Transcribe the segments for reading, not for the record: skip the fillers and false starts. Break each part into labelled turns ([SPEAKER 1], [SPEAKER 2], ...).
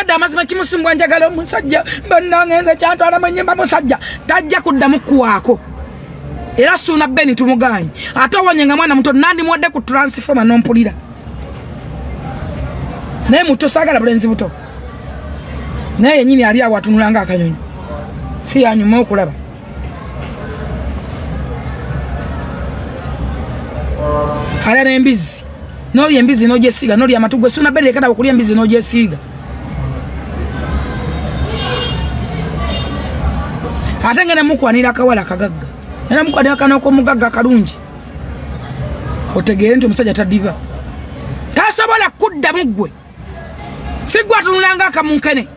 [SPEAKER 1] Omukadde amazima kimusimbwa njagala omusajja bannange nze kyantwala mu nnyumba musajja tajja kuddamu kuwaako. Era Suuna Beni tumuganye. Ate owonyenga mwana muto nandi muwadde ku transformer n'ompulira. Naye muto saagala bulenzi buto. Naye yennyini ali awo atunulanga akanyonyi. Si yanyuma okulaba. Hala n'embizi. N'oli embizi n'ogyesiiga n'oli amatu gwe Suuna Beni lekada okulya embizi n'ogyesiiga. Ate ngene mukwanira akawala akagagga. Era mukwanira akanako omugagga akalungi. Otegeere nti omusajja taddiba. Tasobola kuddamu ggwe. Si ggwe atunulanga akamunkene.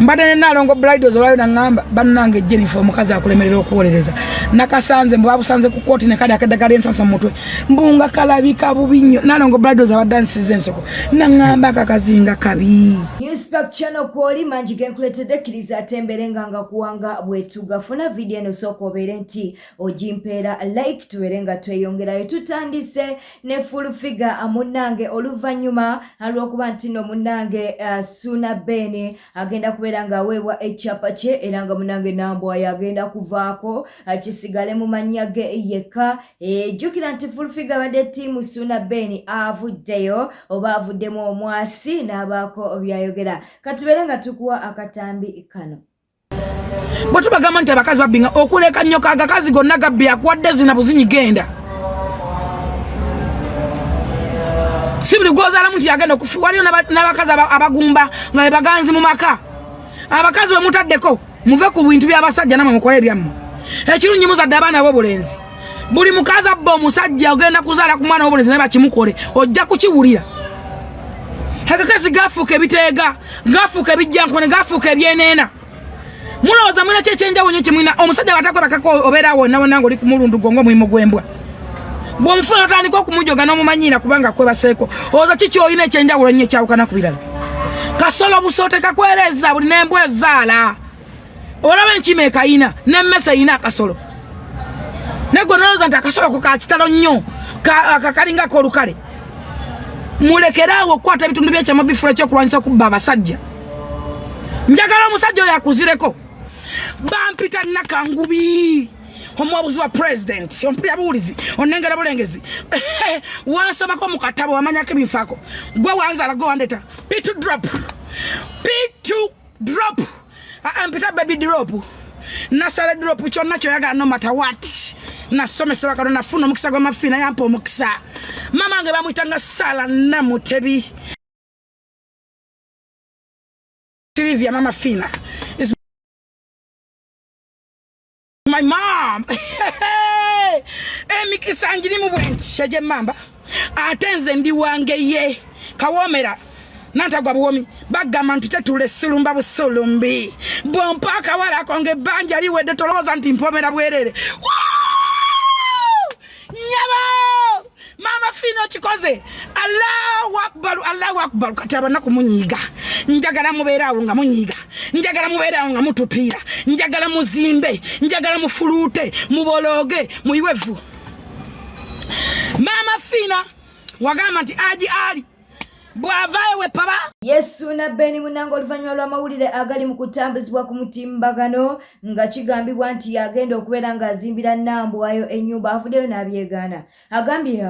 [SPEAKER 1] Mbadde ne Nalongo Bridals olwayo nangamba bannange Jennifer omukazi akulemerera okuwolereza. Nakasanze mbu babusanze ku kooti ne kali akaddagala ensansa mu mutwe. Mbunga kalabika bubi nnyo. Nalongo Bridals abadde ansize enseko. Nangamba akakazinga kabi.
[SPEAKER 2] Newspack channel kwoli manji genkuletedde kkiriza atemberenga nga kuwanga bwetuga. Funa video eno sooka obeere nti ogimpeera like tubeere nga tweyongerayo. Tutandise ne full figure munnange oluvannyuma alw'okuba nti no munnange Suuna Beni agenda kubeera nga aweebwa ekyapa kye era nga munnange Nambwa yagenda kuvaako kisigale mu mannya ge yekka. Jjukira nti full figure abadde ttiimu Suuna Beni avuddeyo oba avuddemu omwasi n'abaako byayogera. Katubeere nga tukuwa akatambi kano.
[SPEAKER 1] Bwe tubagamba nti abakazi babbinga okuleka nnyo agakazi gonna gabbi akuwadde zina buzinyi genda. Si buli gwozaalamu nti yagenda okufa. Waliyo n'abakazi abagumba nga be baganzi mu maka. Abakazi bwe mutaddeko muve ku bintu by'abasajja namwe mukole ebyammwe. Ekirungi muzadde abaana b'obulenzi. Buli mukazi abba omusajja ogenda kuzaala ku mwana w'obulenzi naye bakimukole ojja kukiwulira. Akakazi gafuuka ebiteega, gafuuka ebijjankone, gafuuka ebyeneena. Mulowooza mulina kyekyenjawulo nnyo kimulina omusajja batakwebakako obeera wonna wonna ng'oli ku mulundu gongo omulimo gw'embwa. Bw'omufuna otandika okumujoga n'omumanyiira kubanga kwebaseeko olowooza kiki olina ekyenjawulo nnyo ekyawukana ku birala. Kasolo busoote kakwereza buli n'embwa ezaala. Olaba enkima ekayina n'emmese eyina akasolo. Ne gwe nolowooza nti akasolo ko ka kitalo nnyo kakalingako olukale. Mulekerawo okukwata ebitundu by'ekyama bifula ekyokulwanyisa kubba abasajja. Njagala omusajja oyo akuzireko. Bampita Nakangubi omuwabuzi wa president ompulira buwulizi onengera bulengezi. Wansomako mu katabo wamanyako ebinfaako. Gwe wanzaala gwe wandeta P2 drop. P2 drop. Mpita baby drop. Nasale drop kyonna kyoyagala no matter what. Nasomesebwa kano nafuna omukisa gw'amafiina yampa omukisa. Mama nge bamuyitanga Sala Namutebi. Sylvia Mama Fina is my mom. Mikisa njiri mu bwenchi eje mamba. Atenze ndi wange ye kawomera. Nantagwa buwomi bagamba nti tetule sulumba busulumbi. Bompaka wala konge banja liwedde tolowooza nti mpomera bwerere. Nyabo! Mama Fina chikoze. Allahu Akbar kataba na kumunyiga. Njagala mubeerawo nga munyiga. Njagala mubeerawo nga mututira. Njagala muzimbe. Njagala mufulute. Mubologe. Muiwevu. Mama Fina wagamba nti aji ali. Bwavayo we paba.
[SPEAKER 2] Yes, Suuna Beni munango oluvannyuma lw'amawulire agali mu kutambuzibwa ku mutimbagano nga kigambibwa nti yagenda okubeera ng'azimbira Nambwayo ennyumba avuddeyo n'abyegaana. Agambye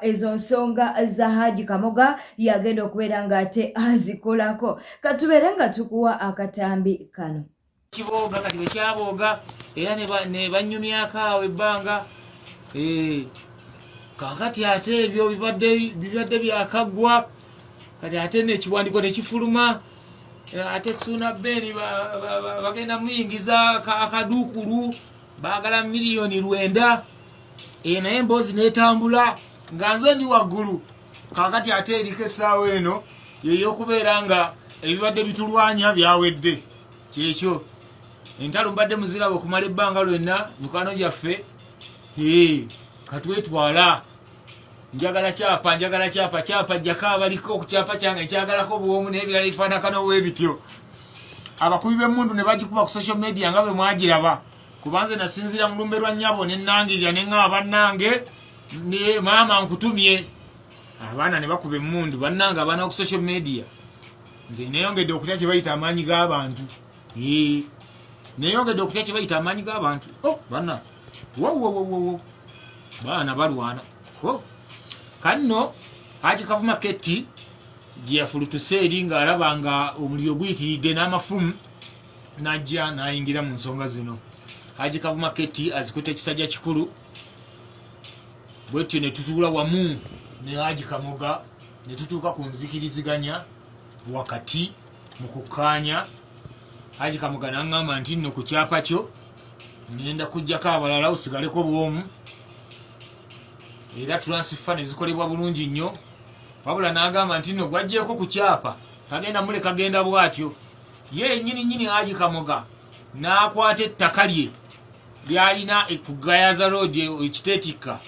[SPEAKER 2] ezo nsonga za Haji Kamoga yagenda okubeera ng'ate azikolako. Katubeere nga tukuwa akatambi kano.
[SPEAKER 3] Kiboga kati bekyaboga era ne banyumyako awo ebbanga. Kakati ate ebyo bibadde byakaggwa. Kati ate nekiwandiko nekifuluma. Ate Suuna Beni bagenda muyingiza akaduukulu baagala miliyoni 9. Naye emboozi netambula nga nze ndi waggulu. Kakati ate eriko essaawa eno yeyokubeera nga ebibadde bitulwanya byawedde. Kyekyo entalo mbadde muziraba okumala ebbanga lwenna mukwano gyaffe. Katwetwala. Njagala kyapa jjako abaliko ku kyapa kyange kyagalako buwomu n'ebirala ebifaanakano bwebityo. Abakubi b'emmundu ne bagikuba ku social media nga bwe mwagiraba. Kubanze nasinzira mulumbe lwa nnyabo ne nangirya ne ngaba bannange ne maama nkutumye. abaana ne bakuba emmundu bannanga abaana ku social media nze neeyongedde okutya kye bayita amaanyi g'abantu neeyongedde okutya kye bayita amaanyi g'abantu banna wowowowowo baana balwana kanno Haji Kavuma Keti gye yafulutuse eri ng'alaba nga omuliro guyitiridde n'amafumu n'ajja n'ayingira mu nsonga zino. Haji Kavuma Keti azikutte ekisajja kikulu bwetyo ne tutuula wamu ne Haji Kamoga ne tutuuka ku nzikiriziganya wakati mu kukkaanya. Haji Kamoga n'aŋŋamba nti nno ku kyapa kyo ngenda kuggyako abalala osigaleko bwomu era transfer ne zikolebwa bulungi nnyo, wabula n'agamba nti nno gwaggyeko ku kyapa tagenda mule kagenda bw'atyo. Ye nnyini Haji Kamoga n'akwata ettaka lye lyalina ku Gayaza Road ekiteetikka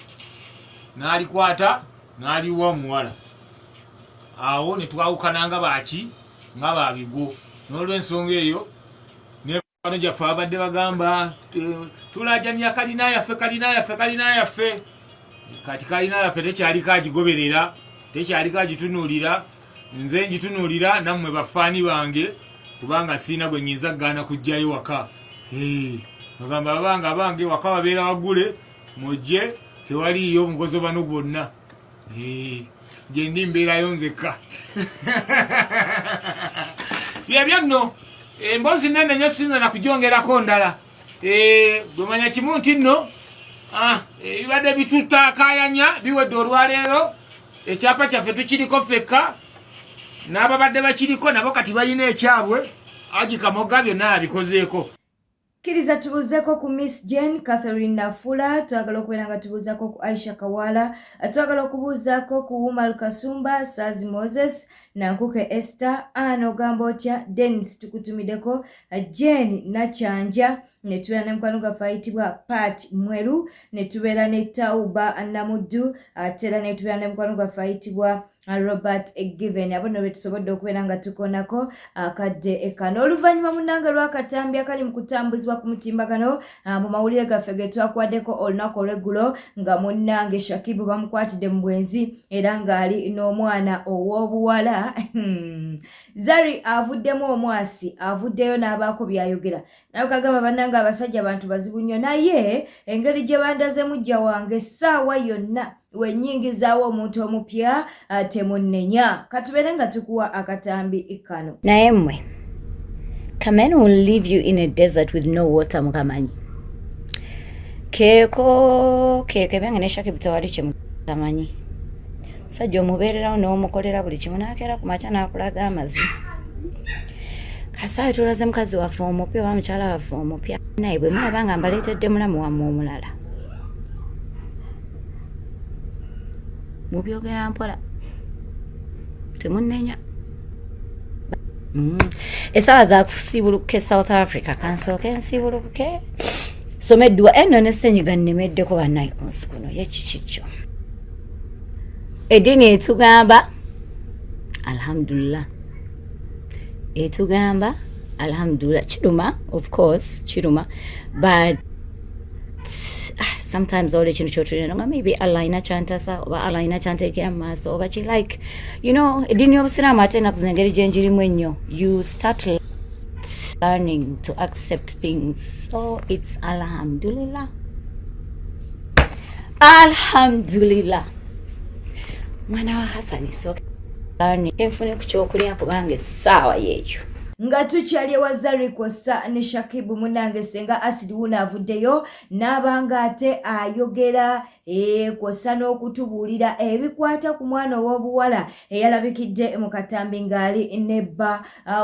[SPEAKER 3] n'alikwata n'aliwa omuwala. Awo ne twawukana nga baaki nga babigo. N'olw'ensonga eyo ne gyaffe abadde bagamba tulajanya kalina yaffe kati kalina yaffe tekyaliko agigoberera, tekyaliko agitunuulira. Nze ngitunuulira nammwe bafaani bange kubanga siina gwe nnyinza kugaana kujjayo waka. Bagamba abange waka babeera waggule mujje tewaliyo omugozo bano gwonna. Gye ndi mbeerayo nzekka. Byebyo nno emboozi nnene nnyo siyinza na kugyongerako ndala. Gwemanya kimu nti nno ebibadde bitutaakaayanya biwedde olwaleero. Ekyapa kyaffe tukiriko ffekka n'ababadde bakiriko nabo kati balina ekyabwe. Haji Kamoga byonna abikozeeko.
[SPEAKER 2] Kiriza tubuzeeko ku Miss Jane Catherine Nafula, twagala okubeera nga tubuuzaako ku Aisha Kawala, twagala okubuuzaako ku Umar Kasumba, Sazi Moses, Nankuke Esther, Ano Gambotya, Dennis tukutumiddeko, Jane Nachanja, ne tubeera ne mukwano gaffe ayitibwa Pat Mweru, ne tubeera ne Tauba Namuddu, ate era ne tubeera ne mukwano gaffe ayitibwa Robert Given. Abo nno be tusobodde okubeera nga tukonako akadde kano. Oluvannyuma munnange lw'akatambi akali mu kutambuzibwa ku mutimbagano mu mawulire gaffe ge twakwaddeko olunaku olw'eggulo nga munnange Shakibu bamukwatidde mu bwenzi era ng'ali n'omwana ow'obuwala. Zari avuddemu omwasi, avuddeyo n'abaako byayogera. Nawe kagamba bannange abasajja abantu bazibu nnyo, naye engeri gye bandaze mujja wange essaawa yonna wenyingizaawo omuntu omupya temunnenya. Katubeere nga tukuwa akatambi kano.
[SPEAKER 4] Naye mmwe, Kamen will leave you in a desert with no water mukamanyi. Keeko byange ne Shakibu tewali kye mutamanyi. Sajja omubeererawo n'omukolera buli kimu n'akeera ku makya n'akulaga amazzi. Kasaawe tulaze mukazi waffe omupya oba mukyala waffe omupya naye bwe mulaba nga mbaleetedde mulamu wammwe omulala. Mubyogera mpola temunnenya. Essaawa za kusiibulukuka South Africa kansooke nsiibulukuke someddwa eno ne ssenyiga nnemeddeko bannaye ku nsi kuno yekikikyo. Eddiini etugamba alhamdulillah, etugamba alhamdulillah. Kiruma, of course kiruma, but sometimes all the children maybe Allah ina chantasa oba Allah ina chantekera maaso oba chi like edini y'obusiraamu ate ennaku zino engeri gye njirimu ennyo, you start learning to accept things, so it's alhamdulillah. Mwana wa Hasani so learning enfune ku kyokulya kubanga essaawa yeeyo
[SPEAKER 2] nga tukyali ewa Zari kw'ossa ne Shakibu munnange senga Asidi wuno avuddeyo n'abanga ate ayogera kw'ossa n'okutubuulira ebikwata ku mwana ow'obuwala eyalabikidde mu katambi ng'ali nebba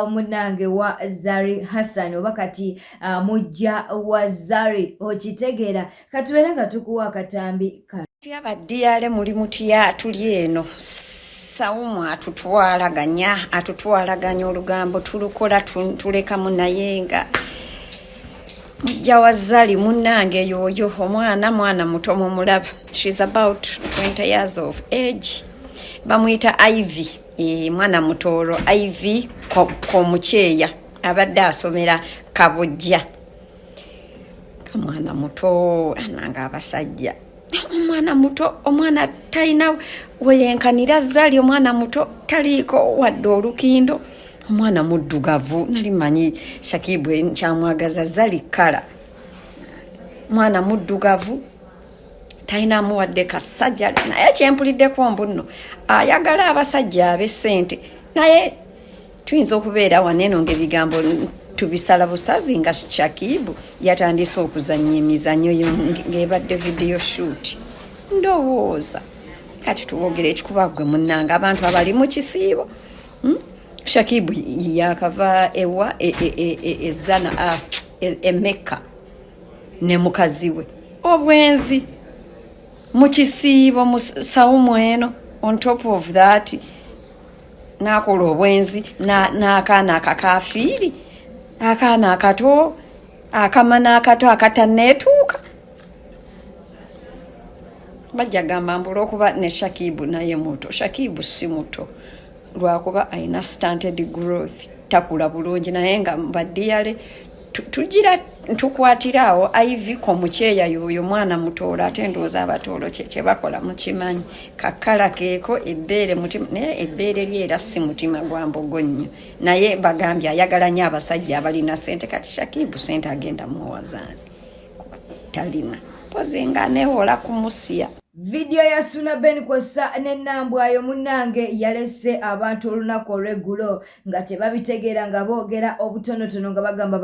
[SPEAKER 2] munnange wa Zari Hassan oba kati mujja wa Zari. Okitegeera katubeere nga tukuwa akatambi kano.
[SPEAKER 5] Abaddiyaale muli mutya tuli eno Saumu atutwalaganya olugambo tulukola tulekamu naye nga mujja wa Zari munnange yoyo omwana muto mumulaba. She's about 20 years of age. Bamuyita Ivy, mwana mutoolo Ivy Komukyeya, abadde asomera Kabojja. Kamwana muto ananga abasajja omwana muto omwana talina weyenkanira zali omwana muto taliiko wadde olukindo omwana muddugavu nali manyi Shakibu nkyamwagaza zali kala mwana muddugavu talinamu wadde kasajja naye kyempuliddeko mbuno ayagala abasajja ab'essente naye tuyinza okubeera waneeno ng'ebigambo tubisala busazi nga Shakibu yatandise okuzannya emizannyo ng'ebadde video shoot ndowooza kati tuwogere ekikuba gwe munnanga abantu abali mu kisiibo Shakibu yakava ewa ezana Emeka ne mukazi we obwenzi mu kisiibo mu sawumu eno on top of that nakola obwenzi n'akaana akakafiiri akaana akato akamana akato akataneetuuka bajja gamba mbula okuba ne Shakibu naye muto Shakibu si muto lwakuba ayina stunted growth takula bulungi naye nga mbadiyale tugira ntukwatirawo iviko mukyeya yoyo mwana mutoolo ate ndowooza abatoolo kye bakola mukimanyi kakala keeko ebbeere mutima naye ebbeere lye era si mutima gwa mbogo nnyo naye bagambye ayagala nnyo abasajja abalina sente kati Shakibu sente agenda muwazaani talina pozi nga neewola kumusiya.
[SPEAKER 2] Video ya Suna Ben kw'ossa n'ennambwayo munnange yalese abantu olunaku olw'eggulo nga tebabitegeera nga boogera obutonotono nga bagamba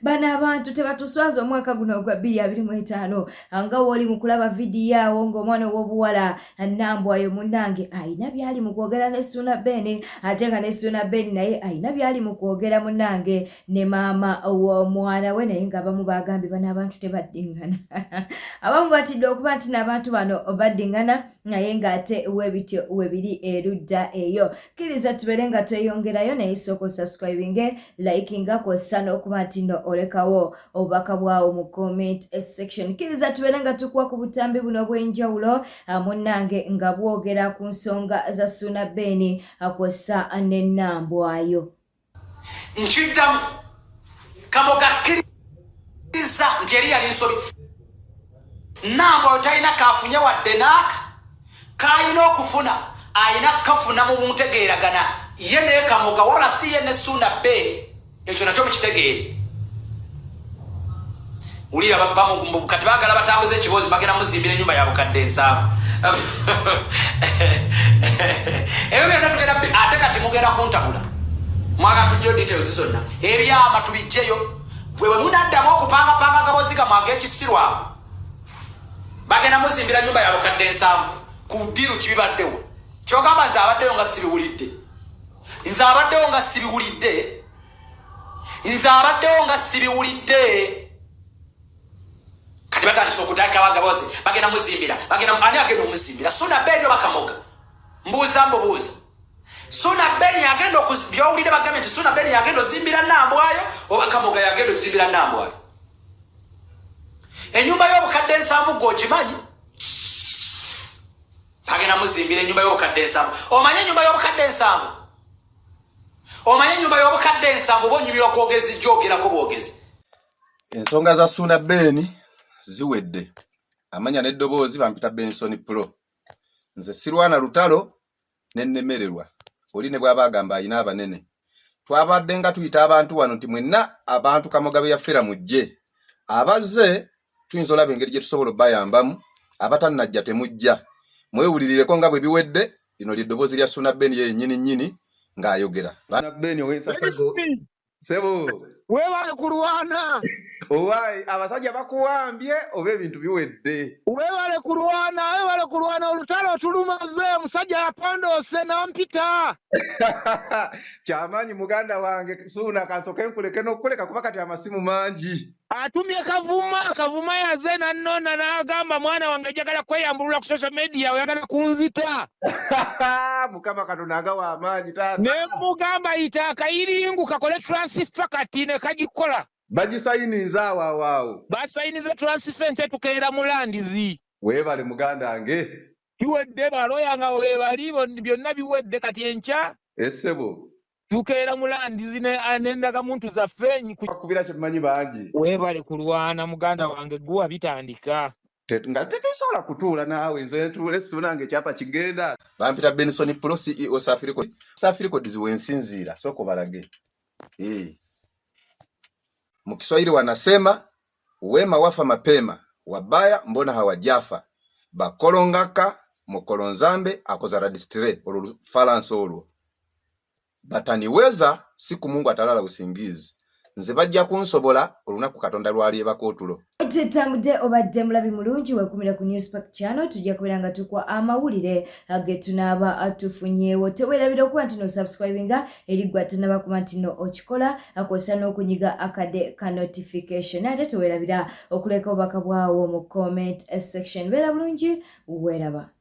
[SPEAKER 2] bano abantu tebatuswaza omwaka guno ogwa 2025 nga woli mu kulaba vidiyo awo ng'omwana ow'obuwala nnambwayo munnange ayina byali mu kwogera ne Suna Ben ate nga ne Suna Ben naye ayina byali mu kwogera munnange ne maama w'omwana we naye ng'abamu bagambye bano abantu tebaddingana abamu batidde okuba nti n'abantu bano baddingana naye ng'ate webityo webiri erudda eyo kkiriza tubeere nga tweyongerayo naye sooka subscribinge likinga kw'ossa n'okuba nti no olekawo obubaka bwawo mu comment section kkiriza tubeere nga tukuwa ku butambi buno obw'enjawulo munnange nga bwogera ku nsonga za Suna Ben kw'ossa n'ennambwayo
[SPEAKER 6] nkiddamu kamoga kkiriza nti eri yali nsobi Nambwayo talina kafunye wadde naaka kayina okufuna ayina kafuna mu buntegeeragana ye naye kamoga wala si ye ne Suna Ben ekyo nakyo mukitegeere ulira kati baagala batambuza ekibozi bagenda muzimbira ennyumba ya bukadde 7 ebyo byonna tugenda ate kati mugenda kuntabula mwaga tujjeyo details zonna ebyama tubijjeyo bwe munaddamu okupangapanga akabozi kamwe ak'ekisirwawo bagenda muzimbira nyumba ya bukadde 7 ku ddiru kibibaddewo kyogamba nze abaddeyo nga sibiwulidde nze abaddeyo nga sibiwulidde kati batandise okutandika bagabozi bagenda muzimbira ani agenda omuzimbira Suna Ben oba Kamoga mbuuza Suna Ben yagenda byowulidde bagambye nti Suna Ben yagenda ozimbira Nambwayo oba Kamoga yagenda ozimbira Nambwayo enyumba y'obukadde 7 gwogimanyi bagenda muzimbira enyumba y'obukadde 7 omanye enyumba y'obukadde 7 bonyumira okwogezi gyogerako bwogezi
[SPEAKER 7] ensonga za Suna Ben ziwedde amanya n'eddoboozi bampita Benson Pro nze sirwana lutalo n'ennemererwa oli ne bw'aba agamba ayina abanene twabadde nga tuyita abantu wano nti mwenna abantu Kamoga be yafera mujje abazze tuyinza olaba engeri gye tusobola bayambamu abatannajja temujja mwewulirireko nga bwe biwedde lino ly'eddoboozi lya Suna Ben yennyini ng'ayogera Suna Ben owensasago sebo
[SPEAKER 8] webale kulwana
[SPEAKER 7] owai abasajja bakuwambye oba ebintu biwedde
[SPEAKER 8] webale kulwana olutalo tulumaze musajja yapondose nampita
[SPEAKER 7] kyamaanyi muganda wange Suna kansoke nkuleke n'okuleka kuba kati amasimu mangi
[SPEAKER 8] atumye kavuma yaze nanona n'agamba mwana wange njagala kweyambulula ku social media oyagala kunzita
[SPEAKER 7] mukama Katonda agawa amaanyi taata
[SPEAKER 8] ne mugamba yita akayiringu kakole transfer kati ne kagikola
[SPEAKER 7] bagisayiniza awo
[SPEAKER 8] basayiniza transfer nse tukeera mu landizi
[SPEAKER 7] weebale muganda wange
[SPEAKER 8] biwedde baloya nga webali byonna biwedde kati enkya
[SPEAKER 7] essebo
[SPEAKER 8] tukeera mulandizi nendaga muntu zaffe
[SPEAKER 7] kubira kyemanyi bangi
[SPEAKER 8] weebale kulwana muganda wange guwa bitandika
[SPEAKER 7] nga tetusobola kutuula naawe nze ntuule sunange ekyapa kigenda bampita Benson Pro CEO Safi Records wensinziira soko balage mu Kiswahili wanasema wema wafa mapema wabaya mbona hawajafa bakolongaka mukolonzambe akoza radistre olu falance olwo bataniweza siku Mungu atalala usingizi nze bajja kunsobola olunaku Katonda lwali ebakotulo
[SPEAKER 2] Tamde obadde mulabi mulungi wekumira ku Newspack channel tujja kubiranga tukwa amawulire agetunaba atufunyewo tewerabira okuba ntino subscribinga erigwa tanaba kuma ntino okikola akosa n'okunyiga akade ka notification ate tewerabira okuleka obaka bwawo mu comment section bera bulungi weraba